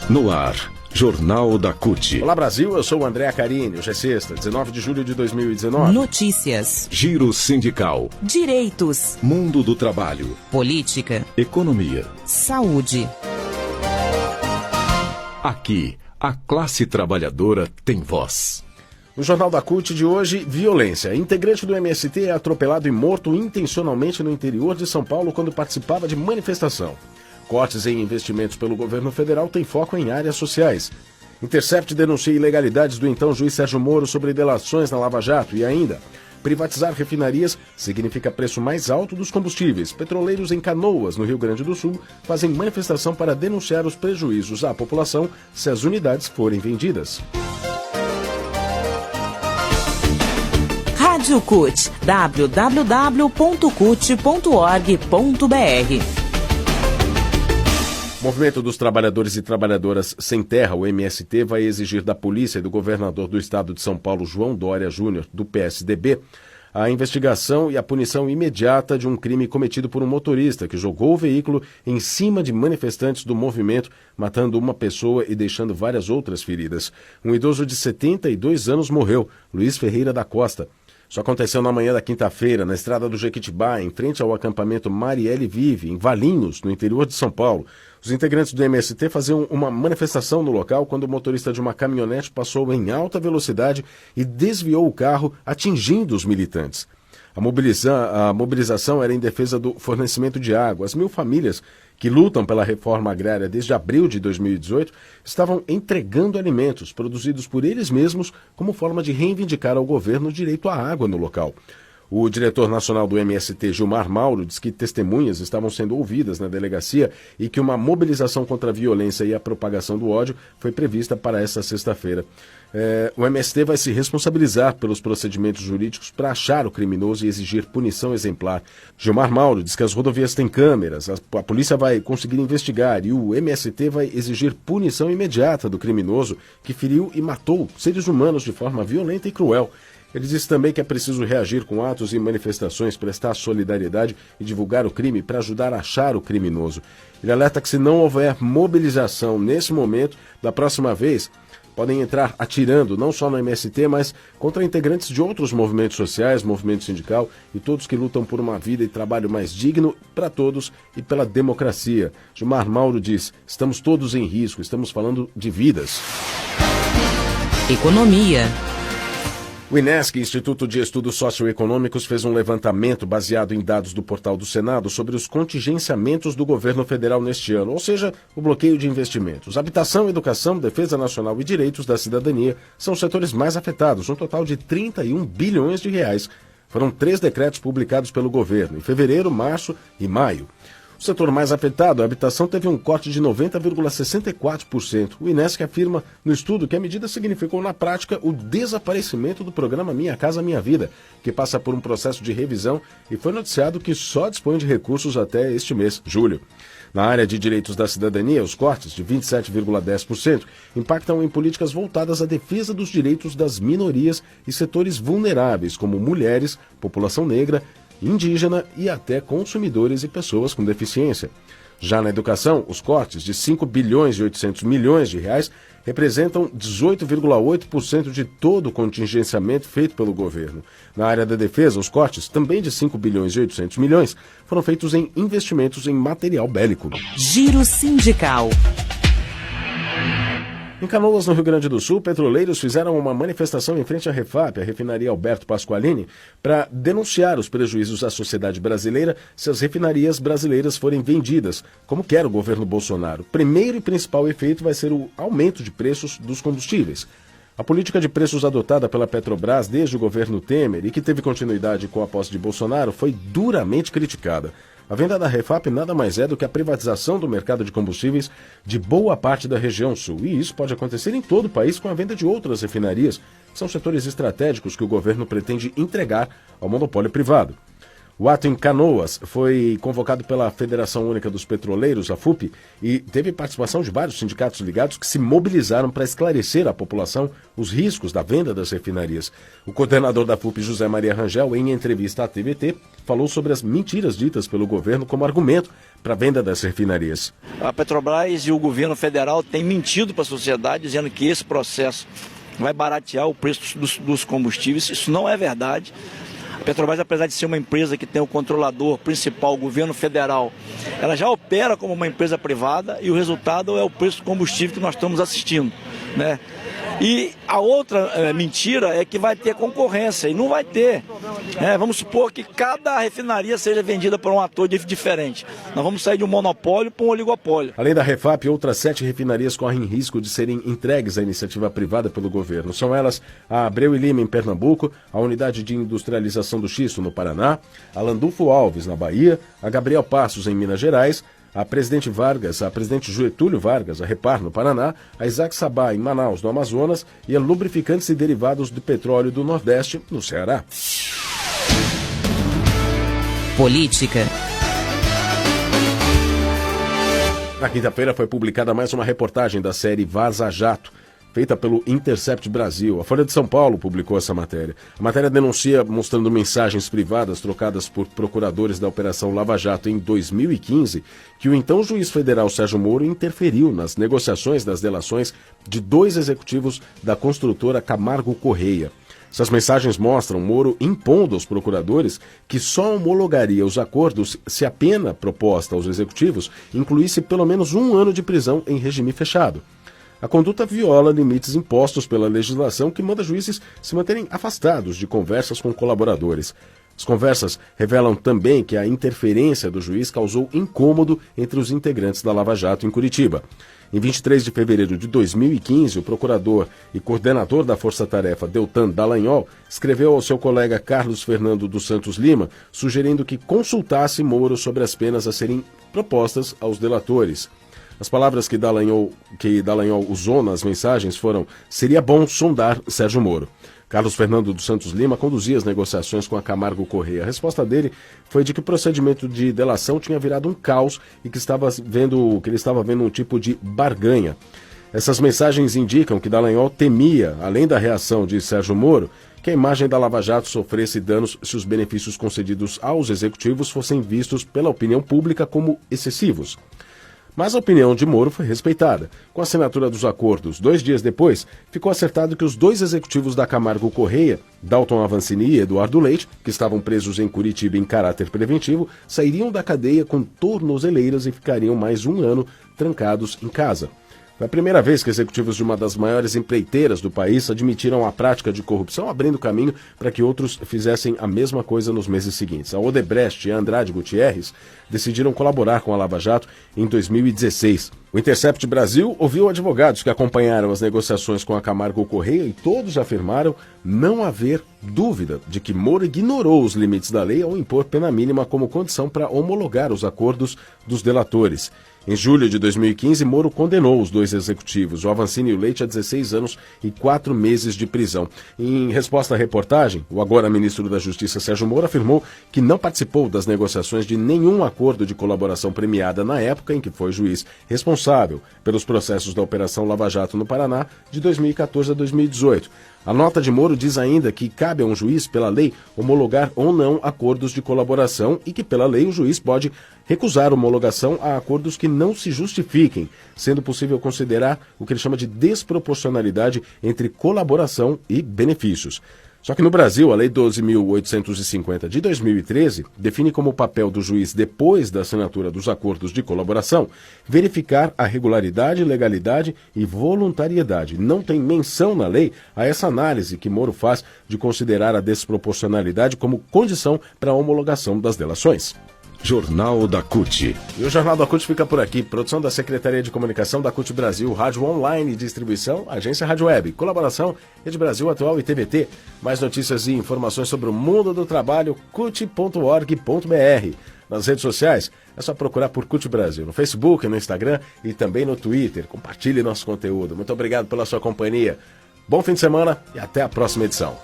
No ar, Jornal da CUT. Olá Brasil, eu sou o André Carini. Hoje é sexta, 19 de julho de 2019. Notícias. Giro sindical. Direitos. Mundo do trabalho. Política. Economia. Saúde. Aqui, a classe trabalhadora tem voz. No Jornal da CUT de hoje, violência. Integrante do MST é atropelado e morto intencionalmente no interior de São Paulo quando participava de manifestação. Cortes em investimentos pelo governo federal têm foco em áreas sociais. Intercept denuncia ilegalidades do então juiz Sérgio Moro sobre delações na Lava Jato. E ainda, privatizar refinarias significa preço mais alto dos combustíveis. Petroleiros em Canoas, no Rio Grande do Sul, fazem manifestação para denunciar os prejuízos à população se as unidades forem vendidas. Rádio CUT, www.cut.org.br. O Movimento dos Trabalhadores e Trabalhadoras Sem Terra, o MST, vai exigir da polícia e do governador do estado de São Paulo, João Dória Júnior, do PSDB, a investigação e a punição imediata de um crime cometido por um motorista que jogou o veículo em cima de manifestantes do movimento, matando uma pessoa e deixando várias outras feridas. Um idoso de 72 anos morreu, Luiz Ferreira da Costa. Isso aconteceu na manhã da quinta-feira, na estrada do Jequitibá, em frente ao acampamento Marielle Vive, em Valinhos, no interior de São Paulo. Os integrantes do MST faziam uma manifestação no local quando o motorista de uma caminhonete passou em alta velocidade e desviou o carro, atingindo os militantes. A mobilização era em defesa do fornecimento de água. As 1.000 famílias que lutam pela reforma agrária desde abril de 2018 estavam entregando alimentos produzidos por eles mesmos como forma de reivindicar ao governo o direito à água no local. O diretor nacional do MST, Gilmar Mauro, diz que testemunhas estavam sendo ouvidas na delegacia e que uma mobilização contra a violência e a propagação do ódio foi prevista para esta sexta-feira. O MST vai se responsabilizar pelos procedimentos jurídicos para achar o criminoso e exigir punição exemplar. Gilmar Mauro diz que as rodovias têm câmeras, a polícia vai conseguir investigar e o MST vai exigir punição imediata do criminoso que feriu e matou seres humanos de forma violenta e cruel. Ele disse também que é preciso reagir com atos e manifestações, prestar solidariedade e divulgar o crime para ajudar a achar o criminoso. Ele alerta que se não houver mobilização nesse momento, da próxima vez, podem entrar atirando não só no MST, mas contra integrantes de outros movimentos sociais, movimento sindical e todos que lutam por uma vida e trabalho mais digno para todos e pela democracia. Gilmar Mauro diz, estamos todos em risco, estamos falando de vidas. Economia. O INESC, Instituto de Estudos Socioeconômicos, fez um levantamento baseado em dados do portal do Senado sobre os contingenciamentos do governo federal neste ano, ou seja, o bloqueio de investimentos. Habitação, educação, defesa nacional e direitos da cidadania são os setores mais afetados, um total de 31 bilhões de reais. Foram 3 decretos publicados pelo governo, em fevereiro, março e maio. O setor mais afetado, a habitação, teve um corte de 90,64%. O INESC afirma no estudo que a medida significou na prática o desaparecimento do programa Minha Casa Minha Vida, que passa por um processo de revisão e foi noticiado que só dispõe de recursos até este mês, julho. Na área de direitos da cidadania, os cortes, de 27,10%, impactam em políticas voltadas à defesa dos direitos das minorias e setores vulneráveis, como mulheres, população negra, indígena e até consumidores e pessoas com deficiência. Já na educação, os cortes de 5 bilhões e 800 milhões de reais representam 18,8% de todo o contingenciamento feito pelo governo. Na área da defesa, os cortes, também de 5 bilhões e 800 milhões, foram feitos em investimentos em material bélico. Giro sindical. Em Canoas, no Rio Grande do Sul, petroleiros fizeram uma manifestação em frente à Refap, a refinaria Alberto Pasqualini, para denunciar os prejuízos à sociedade brasileira se as refinarias brasileiras forem vendidas, como quer o governo Bolsonaro. O primeiro e principal efeito vai ser o aumento de preços dos combustíveis. A política de preços adotada pela Petrobras desde o governo Temer e que teve continuidade com a posse de Bolsonaro foi duramente criticada. A venda da Refap nada mais é do que a privatização do mercado de combustíveis de boa parte da região sul. E isso pode acontecer em todo o país com a venda de outras refinarias, que são setores estratégicos que o governo pretende entregar ao monopólio privado. O ato em Canoas foi convocado pela Federação Única dos Petroleiros, a FUP, e teve participação de vários sindicatos ligados que se mobilizaram para esclarecer à população os riscos da venda das refinarias. O coordenador da FUP, José Maria Rangel, em entrevista à TVT, falou sobre as mentiras ditas pelo governo como argumento para a venda das refinarias. A Petrobras e o governo federal têm mentido para a sociedade, dizendo que esse processo vai baratear o preço dos combustíveis. Isso não é verdade. A Petrobras, apesar de ser uma empresa que tem o controlador principal, o governo federal, ela já opera como uma empresa privada e o resultado é o preço do combustível que nós estamos assistindo, né? E a outra mentira é que vai ter concorrência, e não vai ter. Vamos supor que cada refinaria seja vendida por um ator diferente. Nós vamos sair de um monopólio para um oligopólio. Além da Refap, outras 7 refinarias correm risco de serem entregues à iniciativa privada pelo governo. São elas a Abreu e Lima, em Pernambuco, a Unidade de Industrialização do Xisto, no Paraná, a Landulfo Alves, na Bahia, a Gabriel Passos, em Minas Gerais, a Presidente Getúlio Vargas, a Repar, no Paraná, a Isaac Sabá, em Manaus, no Amazonas, e a Lubrificantes e Derivados do Petróleo do Nordeste, no Ceará. Política. Na quinta-feira foi publicada mais uma reportagem da série Vaza Jato, feita pelo Intercept Brasil. A Folha de São Paulo publicou essa matéria. A matéria denuncia, mostrando mensagens privadas trocadas por procuradores da Operação Lava Jato em 2015, que o então juiz federal Sérgio Moro interferiu nas negociações das delações de 2 executivos da construtora Camargo Correia. Essas mensagens mostram Moro impondo aos procuradores que só homologaria os acordos se a pena proposta aos executivos incluísse pelo menos 1 ano de prisão em regime fechado. A conduta viola limites impostos pela legislação que manda juízes se manterem afastados de conversas com colaboradores. As conversas revelam também que a interferência do juiz causou incômodo entre os integrantes da Lava Jato em Curitiba. Em 23 de fevereiro de 2015, o procurador e coordenador da Força Tarefa, Deltan Dallagnol, escreveu ao seu colega Carlos Fernando dos Santos Lima, sugerindo que consultasse Moro sobre as penas a serem propostas aos delatores. As palavras que Dallagnol usou nas mensagens foram: seria bom sondar Sérgio Moro. Carlos Fernando dos Santos Lima conduzia as negociações com a Camargo Correia. A resposta dele foi de que o procedimento de delação tinha virado um caos e que ele estava vendo um tipo de barganha. Essas mensagens indicam que Dallagnol temia, além da reação de Sérgio Moro, que a imagem da Lava Jato sofresse danos se os benefícios concedidos aos executivos fossem vistos pela opinião pública como excessivos. Mas a opinião de Moro foi respeitada. Com a assinatura dos acordos 2 dias depois, ficou acertado que os 2 executivos da Camargo Correia, Dalton Avancini e Eduardo Leite, que estavam presos em Curitiba em caráter preventivo, sairiam da cadeia com tornozeleiras e ficariam mais 1 ano trancados em casa. Foi a primeira vez que executivos de uma das maiores empreiteiras do país admitiram a prática de corrupção, abrindo caminho para que outros fizessem a mesma coisa nos meses seguintes. A Odebrecht e a Andrade Gutierrez decidiram colaborar com a Lava Jato em 2016. O Intercept Brasil ouviu advogados que acompanharam as negociações com a Camargo Correia e todos afirmaram não haver dúvida de que Moro ignorou os limites da lei ao impor pena mínima como condição para homologar os acordos dos delatores. Em julho de 2015, Moro condenou os 2 executivos, o Avancini e o Leite, a 16 anos e 4 meses de prisão. Em resposta à reportagem, o agora ministro da Justiça, Sérgio Moro, afirmou que não participou das negociações de nenhum acordo de colaboração premiada na época em que foi juiz responsável pelos processos da Operação Lava Jato no Paraná de 2014 a 2018. A nota de Moro diz ainda que cabe a um juiz, pela lei, homologar ou não acordos de colaboração e que, pela lei, o juiz pode recusar homologação a acordos que não se justifiquem, sendo possível considerar o que ele chama de desproporcionalidade entre colaboração e benefícios. Só que no Brasil, a Lei 12.850 de 2013 define como papel do juiz, depois da assinatura dos acordos de colaboração, verificar a regularidade, legalidade e voluntariedade. Não tem menção na lei a essa análise que Moro faz de considerar a desproporcionalidade como condição para a homologação das delações. Jornal da CUT. E o Jornal da CUT fica por aqui. Produção da Secretaria de Comunicação da CUT Brasil, Rádio Online e Distribuição, Agência Rádio Web. Colaboração, Rede Brasil Atual e TVT. Mais notícias e informações sobre o mundo do trabalho, cut.org.br. Nas redes sociais, é só procurar por CUT Brasil, no Facebook, no Instagram e também no Twitter. Compartilhe nosso conteúdo. Muito obrigado pela sua companhia. Bom fim de semana e até a próxima edição.